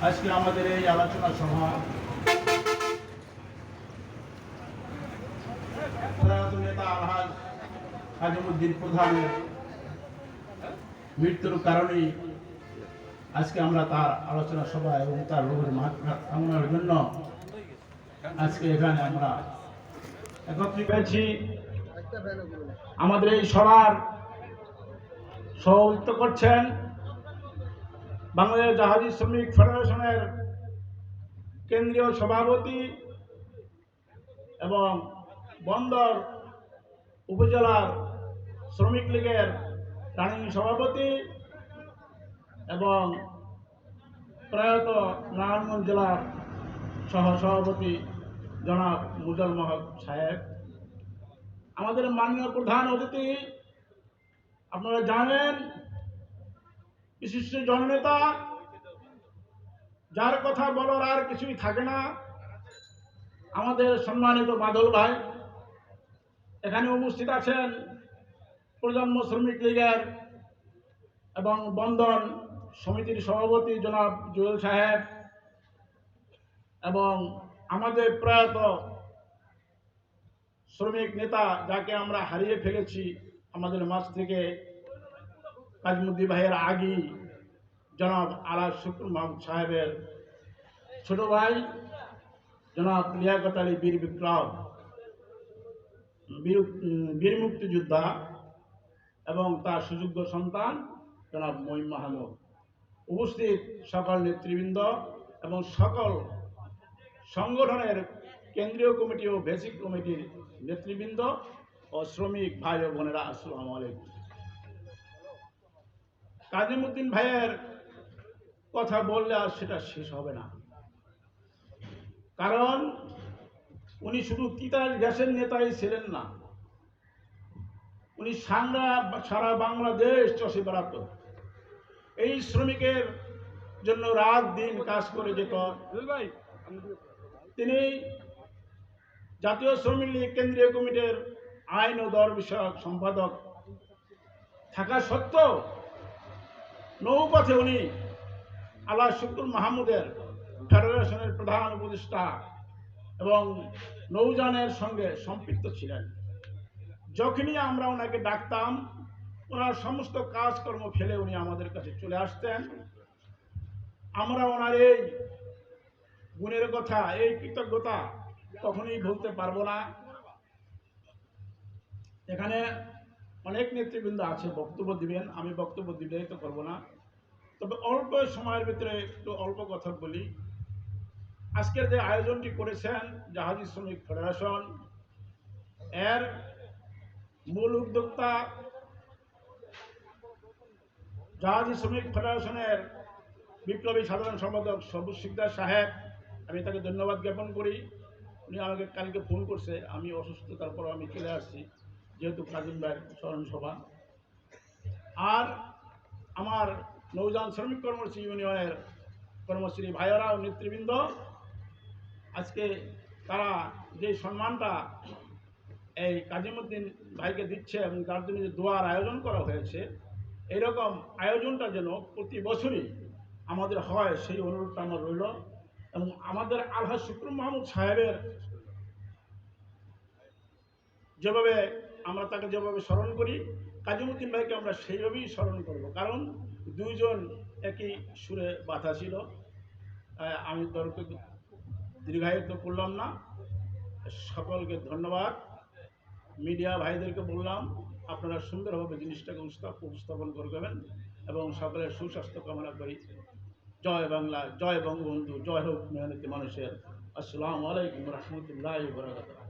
আজকে আমাদের এই আলোচনা সভা প্রয়াত নেতা আলহাজ আজিমউদ্দিন প্রধানের মৃত্যুর কারণে আজকে আমরা তার আলোচনা সভা এবং তার রোগের মাগফিরাত কামনার জন্য আজকে এখানে আমরা একত্রিত হয়েছি। আমাদের এই সভার সভাপতিত্ব করছেন বাংলাদেশ জাহাজি শ্রমিক ফেডারেশনের কেন্দ্রীয় সভাপতি এবং বন্দর উপজেলার শ্রমিক লীগের রানিং সভাপতি এবং প্রয়াত নারায়ণগঞ্জ জেলার সহসভাপতি জনাব মুজল মহক সাহেব, আমাদের মাননীয় প্রধান অতিথি, আপনারা জানেন বিশিষ্ট জননেতা, যার কথা বলার আর কিছুই থাকে না, আমাদের সম্মানিত বাদল ভাই এখানে উপস্থিত আছেন। প্রজন্ম শ্রমিক লীগের এবং বন্ধন সমিতির সভাপতি জনাব জুয়েল সাহেব এবং আমাদের প্রয়াত শ্রমিক নেতা যাকে আমরা হারিয়ে ফেলেছি আমাদের মাঝ থেকে কাজীমুদ্দিন ভাইয়ের আগে জনাব আলহাজ শুকুর মাহমুদ সাহেবের ছোট ভাই জনাব লিয়াকত আলী বীর বিক্রম বীর মুক্তিযোদ্ধা এবং তার সুযোগ্য সন্তান জনাব মঈন মাহমুদ, উপস্থিত সকল নেতৃবৃন্দ এবং সকল সংগঠনের কেন্দ্রীয় কমিটি ও বেসিক কমিটির নেতৃবৃন্দ ও শ্রমিক ভাই ও বোনেরা, আসসালামু আলাইকুম। কাজীমউদ্দিন ভাইয়ের কথা বললে আর সেটা শেষ হবে না, কারণ উনি শুধু তিতাস গ্যাসের নেতাই ছিলেন না, উনি সারা বাংলাদেশ চষে বেড়াত। এই শ্রমিকের জন্য রাত দিন কাজ করে যেত। তিনি জাতীয় শ্রমিক লীগ কেন্দ্রীয় কমিটির আইন ও দর বিষয়ক সম্পাদক থাকা সত্ত্বেও নৌপথে উনি আলহাজ শুকুর মাহমুদের ফেডারেশনের প্রধান উপদেষ্টা এবং নৌযানের সঙ্গে সম্পৃক্ত ছিলেন। যখনই আমরা ওনাকে ডাকতাম, ওনার সমস্ত কাজকর্ম ফেলে উনি আমাদের কাছে চলে আসতেন। আমরা ওনার এই গুণের কথা, এই কৃতজ্ঞতা কখনোই ভুলতে পারবো না। এখানে অনেক নেতৃবৃন্দ আছে, বক্তব্য দিবেন, আমি বক্তব্য দীর্ঘায়িত করবো না, তবে অল্প সময়ের ভিতরে একটু অল্প কথা বলি। আজকের যে আয়োজনটি করেছেন জাহাজি শ্রমিক ফেডারেশন, এর মূল উদ্যোক্তা জাহাজি শ্রমিক ফেডারেশনের বিপ্লবী সাধারণ সম্পাদক সবুজ শিকদার সাহেব, আমি তাকে ধন্যবাদ জ্ঞাপন করি। উনি আমাকে কালকে ফোন করছে, আমি অসুস্থ, তারপর আমি চলে আসছি যেহেতু কাজিম ভাইয়ের স্মরণ সভা। আর আমার নৌযান শ্রমিক কর্মসূচি ইউনিয়নের কর্মশ্রী ভাইয়েরা ও নেতৃবৃন্দ, আজকে তারা যে সম্মানটা এই কাজীমউদ্দিন ভাইকে দিচ্ছে এবং তার জন্য যে দোয়ার আয়োজন করা হয়েছে, এইরকম আয়োজনটা যেন প্রতি বছরই আমাদের হয় সেই অনুরোধটা আমার রইল। এবং আমাদের আলহাজ শুকুর মাহমুদ সাহেবের যেভাবে আমরা তাকে যেভাবে স্মরণ করি, কাজীমউদ্দিন ভাইকে আমরা সেইভাবেই স্মরণ করব, কারণ দুইজন একই সুরে বাধা ছিল। আমি তর্ক দীর্ঘায়িত করলাম না, সকলকে ধন্যবাদ। মিডিয়া ভাইদেরকে বললাম আপনারা সুন্দরভাবে জিনিসটাকে উপস্থাপন করবেন এবং সকলের সুস্বাস্থ্য কামনা করি। জয় বাংলা, জয় বঙ্গবন্ধু, জয় হোক মেহনতি মানুষের। আসসালামু আলাইকুম রহমতুল্লাহি ওয়া বারাকাতুহু।